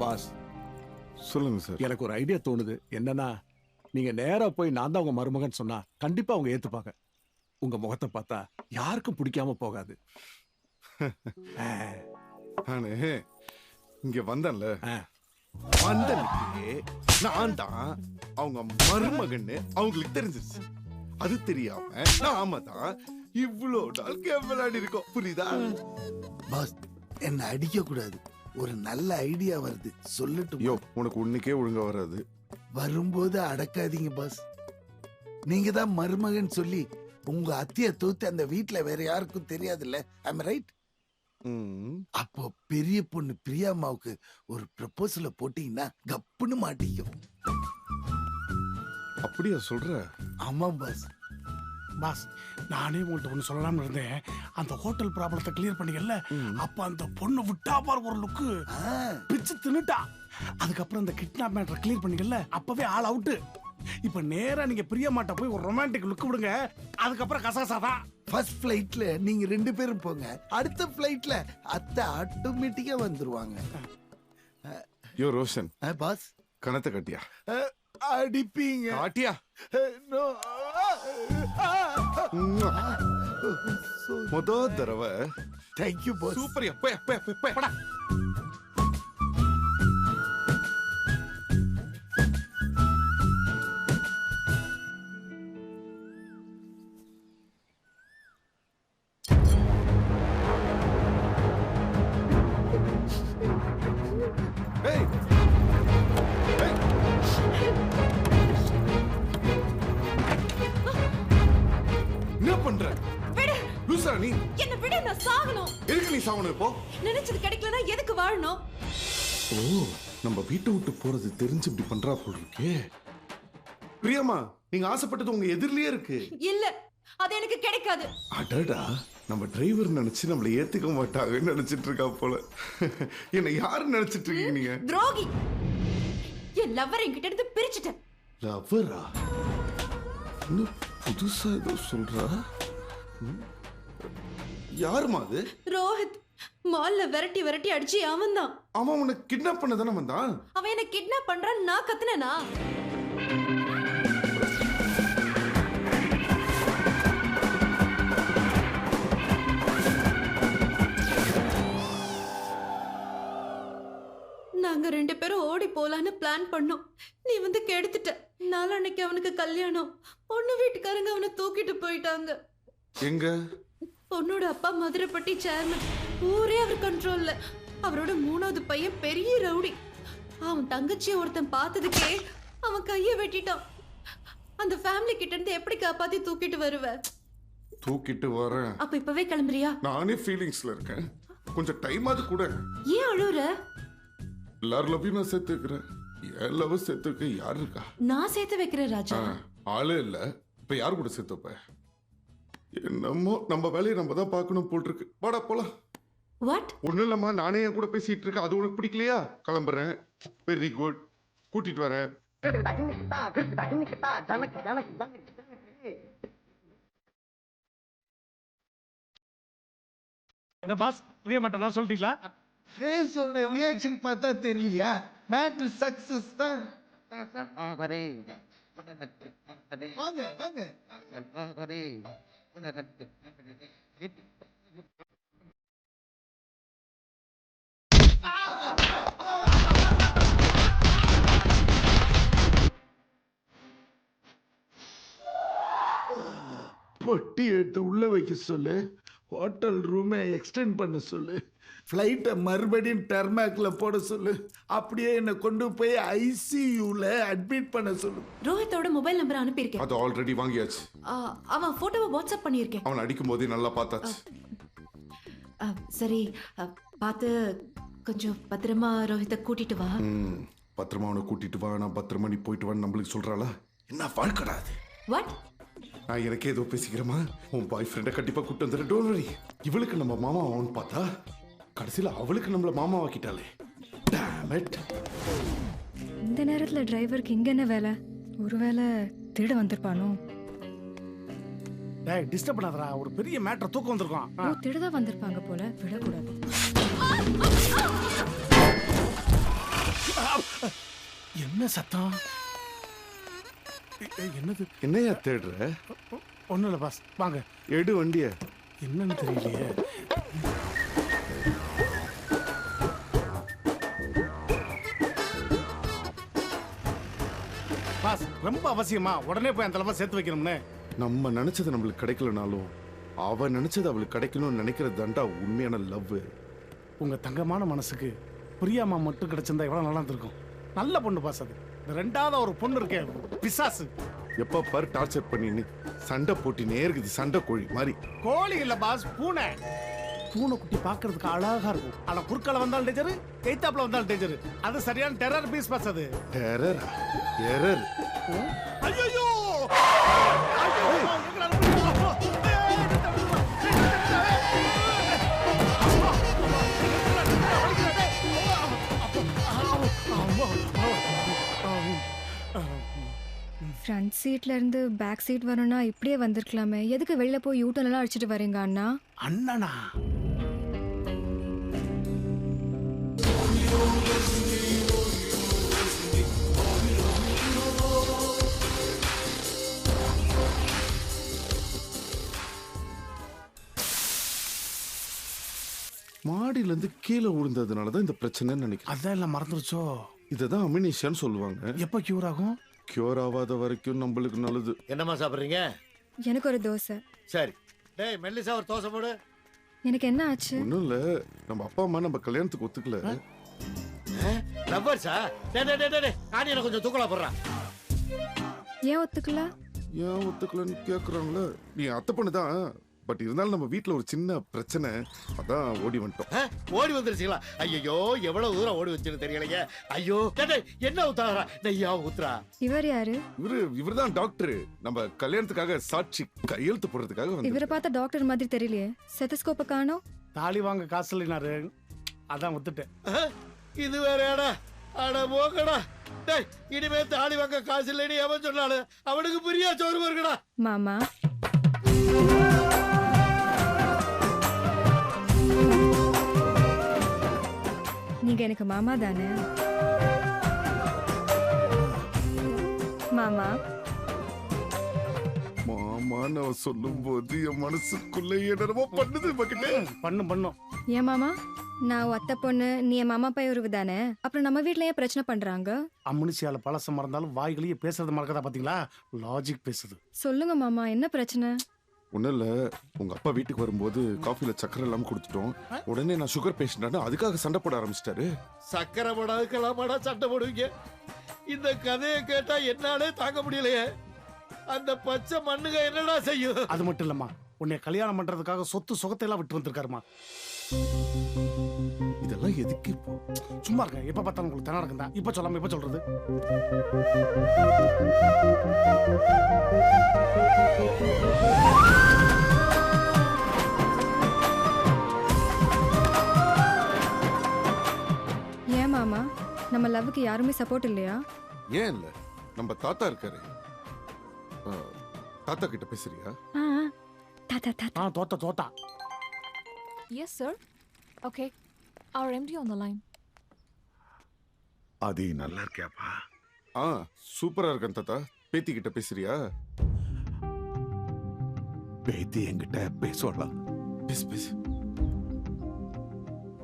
Pass சொல்லுங்க sir. எனக்கு ஒரு ஐடியா தோணுது. என்னன்னா, நீங்க நேரா போய் நான் தான் உங்க மருமகன் சொன்னா கண்டிப்பா அவங்க ஏத்துப்பாங்க. உங்க முகத்தை பார்த்தா யாருக்கும் பிடிக்காம போகாது. நானு இங்க வந்தேன்ல, வந்தனுக்கு நான் தான் அவங்க மருமகன்னு அவங்களுக்கு தெரிஞ்சிருச்சு. அது தெரியாம நாம தான் இவ்வளோ நாள் விளையாடி இருக்கோம். புரியுதா பாஸ்? என்ன அடிக்க கூடாது, ஒரு நல்ல ஐடியா வருது, சொல்லட்டும்? யோ, உனக்கு உன்னைக்கே ஒழுங்கா வராது. வரும்போது அடக்காதீங்க பாஸ். நீங்க தான் மருமகன் சொல்லி உங்க அத்திய தூத்து அந்த வீட்டுல வேற யாருக்கும் தெரியாதுல்ல. I'm right? அப்போ பெரிய பொண்ணு பிரியாமாவுக்கு ஒரு ப்ரப்போசல போட்டீங்கன்னா கப்புன்னு மாட்டிக்கும். அப்படியா சொல்ற? ஆமா பாஸ். பாஸ், நானே உங்கள்கிட்ட ஒன்று சொல்லலாம்னு இருந்தேன். அந்த ஹோட்டல் ப்ராப்ளத்தை கிளியர் பண்ணீங்கல்ல, அப்ப அந்த பொண்ணு விட்டா பாரு ஒரு லுக்கு, பிச்சு தின்னுட்டா. அதுக்கப்புறம் அந்த கிட்னாப் மேட்டரை கிளியர் பண்ணீங்கல்ல, அப்பவே ஆல் அவுட். இப்ப நேரா நீங்க பிரியமாட்ட போய் ஒரு ரொமான்டிக் லுக் விடுங்க, அதுக்கப்புறம் கசகசாதான். ஃபர்ஸ்ட் ஃபிளைட்ல நீங்க 2 பேரும் போங்க, அடுத்த ஃபிளைட்ல அத்தை ஆட்டோமேட்டிக்கா வந்துருவாங்க. யோ ரோஷன், பாஸ் கணத்தை கட்டியா? அடிப்பீங்க. காட்டியா? முத தடவை. Thank you boss. சூப்பர். எப்ப என்ன பண்ற? விடு. லூசா நீ? என்ன விடு, நான் சாகணும். எதுக்கு நீ சாகணும் இப்போ? நினைச்சது கிடைக்கலனா எதுக்கு வாழணும்? ஓ, நம்ம வீட்டை விட்டு போறது தெரிஞ்சு இப்படி பண்றா போல இருக்கே. பிரியமா, நீங்க ஆசைப்பட்டது உங்க எதிரிலேயே இருக்கு. இல்ல, அது எனக்கு கிடைக்காது. அடடா, நம்ம டிரைவர் நினைச்சு நம்மள ஏத்துக்க மாட்டாங்கன்னு நினைச்சிட்டு இருக்கா போல. என்ன யாரு நினைச்சிட்டு இருக்கீங்க நீங்க? துரோகி. என் லவ்வர் என்கிட்ட இருந்து பிரிச்சுட்டேன். லவ்வரா? இன்னும் புதுசா ஏதோ சொல்றா. யாருமா அது? ரோஹித். மால்ல விரட்டி விரட்டி அடிச்சு அவன்தான். அவன் உன்னை கிட்னாப் பண்ண தானே வந்தான்? அவன் என்ன கிட்னாப் பண்றான், நான் கத்துனேனா? நாங்க 2 பேரும் ஓடி போலான்னு பிளான் பண்ணோம். நீ வந்து கெடுத்துட்ட. நாளைக்கு அவனுக்கு கல்யாணம். பொண்ணு வீட்டுக்காரங்க அவனை தூக்கிட்டு போயிட்டாங்க. எங்க? பொண்ணோட அப்பா மதுரைப்பட்டி சேர்மன். ஊரே அவர் கண்ட்ரோல்ல. அவரோட 3வது பையன் பெரிய ரவுடி. அவன் தங்கச்சியை ஒருத்தன் பார்த்ததுக்கே அவன் கையை வெட்டிட்டான். அந்த ஃபேமிலி கிட்ட இருந்து எப்படி காப்பாத்தி தூக்கிட்டு வருவ? தூக்கிட்டு வரேன். அப்ப இப்பவே கிளம்புறியா? நானே ஃபீலிங்ஸ்ல இருக்கேன். கொஞ்சம் டைம் ஆது கூட. ஏன் அழுற? எல்லாரும் லவ்வையும் நான் சேர்த்து வைக்கிறேன். என் லவ் சேர்த்து வைக்க யாரு இருக்கா? நான் சேர்த்து வைக்கிறேன் ராஜா. ஆளே இல்ல. இப்ப யாரு கூட சேர்த்து வைப்ப? என்னமோ நம்ம வேலையை நம்ம தான் பார்க்கணும் போல் இருக்கு. வாடா போலாம். வாட்? ஒண்ணும் இல்லம்மா, நானே என் கூட பேசிட்டு இருக்கேன். அது உனக்கு பிடிக்கலையா? கிளம்புறேன். Very good. கூட்டிட்டு வரேன். என்ன பாஸ், புரிய மாட்டேன் சொல்லிட்டீங்களா? சொல்ற ரியாக்ஷன் பார்த்தா தெரியலையா? மேட்ரு சக்சஸ் தான். வாங்க வாங்க. பொட்டி எடுத்து உள்ள வைக்க சொல்லு. ஹோட்டல் ரூமை எக்ஸ்டெண்ட் பண்ண சொல்லு. ஃப்ளைட்டை மறுபடியும் டர்மாக்ல போட சொல்லு. அப்படியே என்னை கொண்டு போய் ஐசியூல அட்மிட் பண்ண சொல்லு. ரோஹித்தோட மொபைல் நம்பர் அனுப்பியிருக்கேன். அது ஆல்ரெடி வாங்கியாச்சு. அவன் போட்டோவை வாட்ஸ்அப் பண்ணியிருக்கேன். அவன் அடிக்கும் போதே நல்லா பார்த்தாச்சு. சரி, பார்த்து கொஞ்சம் பத்திரமா ரோஹித்தை கூட்டிட்டு வா. பத்திரமா அவனை கூட்டிட்டு வா. நான் பத்திரமா நீ போயிட்டு வான்னு நம்மளுக்கு சொல்றாளா? என்ன வாழ்க்கடாது? வாட்? நான் எனக்கே ஏதோ பேசிக்கிறேமா. உன் பாய் ஃப்ரெண்டை கண்டிப்பா கூட்டு வந்துடு. Don't worry. இவளுக்கு நம்ம மாமா அவன் பார்த்தா கடைசியில் அவளுக்கு நம்மள மாமா ஆக்கிட்டாளே. Dam it. இந்த நேரத்துல டிரைவருக்கு இங்க என்ன வேலை? ஒருவேளை திருட வந்திருப்பானோ? டேய், டிஸ்டர்ப் பண்ணாதடா. ஒரு பெரிய மேட்டர் தூக்க வந்திருக்கான். ஓ, திருட வந்திருப்பாங்க போல. விடக்கூடாது. என்ன சத்தம்? என்னது? என்னையா தேடுற? ஒண்ணும் இல்ல பாஸ், வாங்க. எடு வண்டிய. என்னன்னு தெரியலையே. பாஸ், ரொம்ப அவசியமா உடனே போய் அந்த அளவு சேர்த்து வைக்கணும்னு. நம்ம நினைச்சது நம்மளுக்கு கிடைக்கலனாலும் அவ நினைச்சது அவளுக்கு கிடைக்கணும்னு நினைக்கிறது தாண்டா உண்மையான லவ். உங்க தங்கமான மனசுக்கு பிரியாமா மட்டும் கிடைச்சிருந்தா எவ்வளவு நல்லா இருந்திருக்கும். நல்ல பொண்ணு பாஸ் அது. இந்த ரெண்டாவது ஒரு பொண்ணு இருக்கே, பிசாசு. எப்ப பாரு டார்ச்சர் பண்ணி சண்டை போட்டினே இருக்குது, சண்டை கோழி மாதிரி. கோழி இல்ல பாஸ், பூனை. பூனை குட்டி பாக்குறதுக்கு அழகா இருக்கும். ஆனா குறுக்கால வந்தாலும் டேஞ்சர், எய்தாப்ல வந்தாலும் டேஞ்சர். அது சரியான டெரர் பீஸ் பாஸ் அது. Terror error. ஐயோ! ஃப்ரண்ட் சீட்ல இருந்து பேக் சீட் வரணும்னா இப்படியே வந்திருக்கலாமே. எதுக்கு வெளியில போய் யூட்டர்ன் எல்லாம் அடிச்சிட்டு வரீங்க அண்ணா? அண்ணனா? மாடியில இருந்து கீழே விழுந்ததுனாலதான் இந்த பிரச்சனைன்னு நினைக்கிறேன். அதான் எல்லாம் மறந்துருச்சோ? இததான் அமினிஷியான்னு சொல்லுவாங்க. எப்ப கியூர் ஆகும்? கியூர் ஆகாத வரைக்கும் நம்மளுக்கு நல்லது. என்னம்மா சாப்பிடுறீங்க? எனக்கு ஒரு தோசை. சரி. டேய் மெல்லிசா ஒரு தோசை போடு. எனக்கு என்ன ஆச்சு? ஒண்ணும் இல்ல, நம்ம அப்பா அம்மா நம்ம கல்யாணத்துக்கு ஒத்துக்கல. லவ்வர்ஸா? டேய் காணியனை கொஞ்சம் தூக்கலா போடுறா. ஏன் ஒத்துக்கல? ஏன் ஒத்துக்கலன்னு கேக்குறாங்களே. நீ அத்தை பொண்ணுதான், பட் இருந்தாலும் நம்ம வீட்டுல ஒரு சின்ன பிரச்சனை, அதான் ஓடி வந்துட்டோம். ஓடி வந்துருச்சுங்களா? ஐயோ எவ்வளவு தூரம் ஓடி வச்சுன்னு தெரியலையே. ஐயோ டேய் என்ன ஊத்துறா? நெய்யா ஊத்துறா. இவர் யாரு? இவர்தான் டாக்டர். நம்ம கல்யாணத்துக்காக சாட்சி கையெழுத்து போடுறதுக்காக வந்து. இவரை பார்த்தா டாக்டர் மாதிரி தெரியலையே. செத்தஸ்கோப்ப காணோம். தாலி வாங்க காசு இல்லைனாரு, அதான் வித்துட்டேன். இது வேறடா. அட போக்கடா. டேய் இனிமே தாலி வாங்க காசு இல்லைன்னு அவன் சொன்னாலும் அவனுக்கு புரியா சோறு வருங்கடா. மாமா, நீங்க எனக்கு மாமா தானே? மாமா மாமான்னு அவ சொல்லும் போது என் மனசுக்குள்ள என்னமோ பண்ணுது. பண்ணும். ஏன் மாமா, நான் அத்தை பொண்ணு, நீ என் மாமா பையன் தானே, அப்புறம் நம்ம வீட்ல ஏன் பிரச்சனை பண்றாங்க? அம்முனிசியால பழசம் மறந்தாலும் வாய்களையே பேசுறது மறக்கதா பாத்தீங்களா? லாஜிக் பேசுது. சொல்லுங்க மாமா, என்ன பிரச்சனை? ஒன்னும் இல்ல, உங்க அப்பா வீட்டுக்கு வரும்போது காஃபில சக்கரை இல்லாம கொடுத்துட்டோம். உடனே நான் சுகர் பேஷண்ட், அதுக்காக சண்டை போட ஆரம்பிச்சிட்டாரு. சக்கரை போடாதுக்கெல்லாமாடா சண்டை போடுவீங்க? இந்த கதையை கேட்டா என்னாலே தாங்க முடியலையே. அந்த பச்சை மண்ணுங்க என்னடா செய்யும்? அது மட்டும் இல்லம்மா, உன்னை கல்யாணம் பண்றதுக்காக சொத்து சுகத்தை எல்லாம் விட்டு வந்திருக்காருமா. இதெல்லாம் எதுக்கு இப்போ? சும்மா இருக்க, எப்ப பார்த்தாலும் உங்களுக்கு தன நடக்குதா? இப்ப சொல்லாம இப்ப சொல்றது. ஏன் மாமா, நம்ம லவ்வுக்கு யாருமே சப்போர்ட் இல்லையா? ஏன் இல்ல, நம்ம தாத்தா இருக்காரு. தாத்தா கிட்ட பேசுறியா? தாத்தா தாத்தா. தோத்தா. Yes, sir. Okay. Our MD on the line. அது நல்லா இருக்கியாப்பா? சூப்பரா இருக்கேன் தாத்தா. பேத்தி கிட்ட பேசுறியா? பேத்தி என்கிட்ட பேசலாம். பேசு.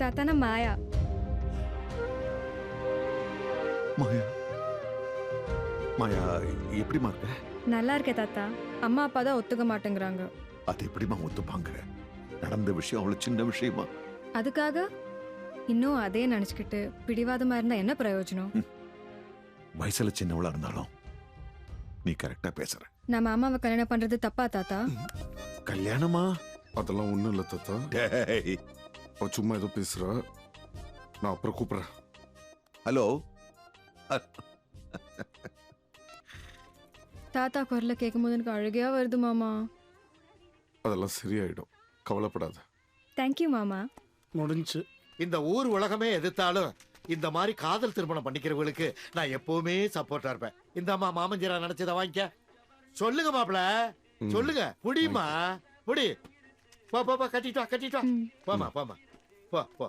தாத்தா, நான் மாயா. மாயா, எப்படிமா இருக்க? நல்லா இருக்கேன் தாத்தா. அம்மா அப்பா தான் ஒத்துக்க மாட்டேங்கிறாங்க. அது எப்படிமா ஒத்துப்பாங்க? நடந்த விஷயம் அவ்வளவு சின்ன விஷயமா? அதுக்காக இன்னும் அதே நினைச்சுக்கிட்டு பிடிவாதமா இருந்தா என்ன பிரயோஜனம்? வயசுல சின்னவளா இருந்தாலும் நீ கரெக்டா பேசுற. நம்ம அம்மாவை கல்யாணம் பண்றது தப்பா தாத்தா? கல்யாணமா? அதெல்லாம் ஒண்ணும் இல்ல தாத்தா. டேய், அவ சும்மா ஏதோ பேசுறா. நான் அப்புறம் கூப்பிடுறேன். ஹலோ. தாத்தா குரல கேட்கும் போது எனக்கு அழுகையா வருது மாமா. அதெல்லாம் சரியாயிடும், கவலைப்படாத. தேங்க்யூ மாமா. முடிஞ்சு. இந்த ஊர் உலகமே எதிர்த்தாலும் இந்த மாதிரி காதல் திருமணம் பண்ணிக்கிறவங்களுக்கு நான் எப்பவுமே சப்போர்ட்டா இருப்பேன். இந்த அம்மா மாமஞ்சரா நினைச்சதை வாங்கிக்க. சொல்லுங்க மாப்பிள, சொல்லுங்க. புடிமா புடி. போ கட்டிட்டு வா. போமா போ.